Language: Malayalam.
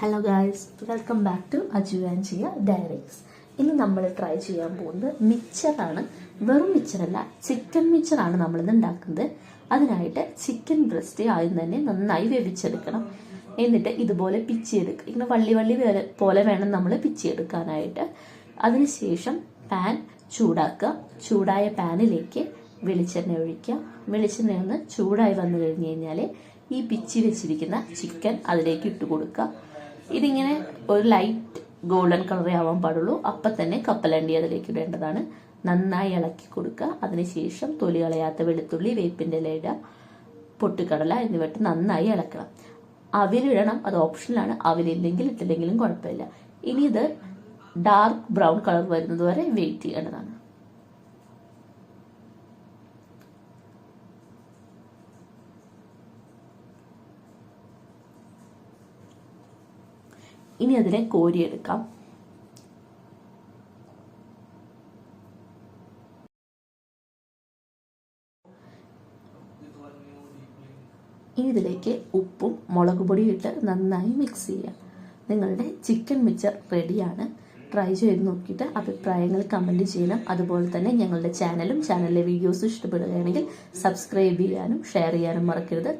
Hello guys, welcome back to Aju and Jiya diaries. ഇന്ന് നമ്മൾ ട്രൈ ചെയ്യാൻ പോകുന്നത് മിക്സറാണ്. വെറും മിക്സറല്ല, ചിക്കൻ മിക്സറാണ് നമ്മളിന്ന് ഉണ്ടാക്കുന്നത്. അതിനായിട്ട് ചിക്കൻ ബ്രസ്റ്റ് ആദ്യം തന്നെ നന്നായി വേവിച്ചെടുക്കണം. എന്നിട്ട് ഇതുപോലെ പിച്ചിയെടുക്കുക. ഇങ്ങനെ വള്ളി പോലെ വേണം നമ്മൾ പിച്ചിയെടുക്കാനായിട്ട്. അതിനുശേഷം പാൻ ചൂടാക്കുക. ചൂടായ പാനിലേക്ക് വെളിച്ചെണ്ണ ഒഴിക്കുക. വെളിച്ചെണ്ണ ഒന്ന് ചൂടായി വന്നു കഴിഞ്ഞ് കഴിഞ്ഞാൽ ഈ പിച്ചി വെച്ചിരിക്കുന്ന ചിക്കൻ അതിലേക്ക് ഇട്ട് കൊടുക്കുക. ഇതിങ്ങനെ ഒരു ലൈറ്റ് ഗോൾഡൻ കളറേ ആവാൻ പാടുള്ളൂ. അപ്പം തന്നെ കപ്പലണ്ടി അതിലേക്ക് ഇടേണ്ടതാണ്. നന്നായി ഇളക്കി കൊടുക്കുക. അതിനുശേഷം തൊലി കളയാത്ത വെളുത്തുള്ളി, വേപ്പിൻ്റെ ഇല, പൊട്ടുകടല എന്നിവട്ട് നന്നായി ഇളക്കണം. അവിലിടണം, അത് ഓപ്ഷനിലാണ്. അവിലില്ലെങ്കിൽ ഇട്ടില്ലെങ്കിലും കുഴപ്പമില്ല. ഇനി ഇത് ഡാർക്ക് ബ്രൗൺ കളർ വരുന്നത് വരെ വെയിറ്റ് ചെയ്യേണ്ടതാണ്. ഇനി അതിനെ കോരിയെടുക്കാം. ഇനി ഇതിലേക്ക് ഉപ്പും മുളക് പൊടിയും ഇട്ട് നന്നായി മിക്സ് ചെയ്യാം. നിങ്ങളുടെ ചിക്കൻ മിക്സർ റെഡിയാണ്. ട്രൈ ചെയ്ത് നോക്കിയിട്ട് അഭിപ്രായങ്ങൾ കമൻറ്റ് ചെയ്യണം. അതുപോലെ തന്നെ ഞങ്ങളുടെ ചാനലിലെ വീഡിയോസ് ഇഷ്ടപ്പെടുകയാണെങ്കിൽ സബ്സ്ക്രൈബ് ചെയ്യാനും ഷെയർ ചെയ്യാനും മറക്കരുത്.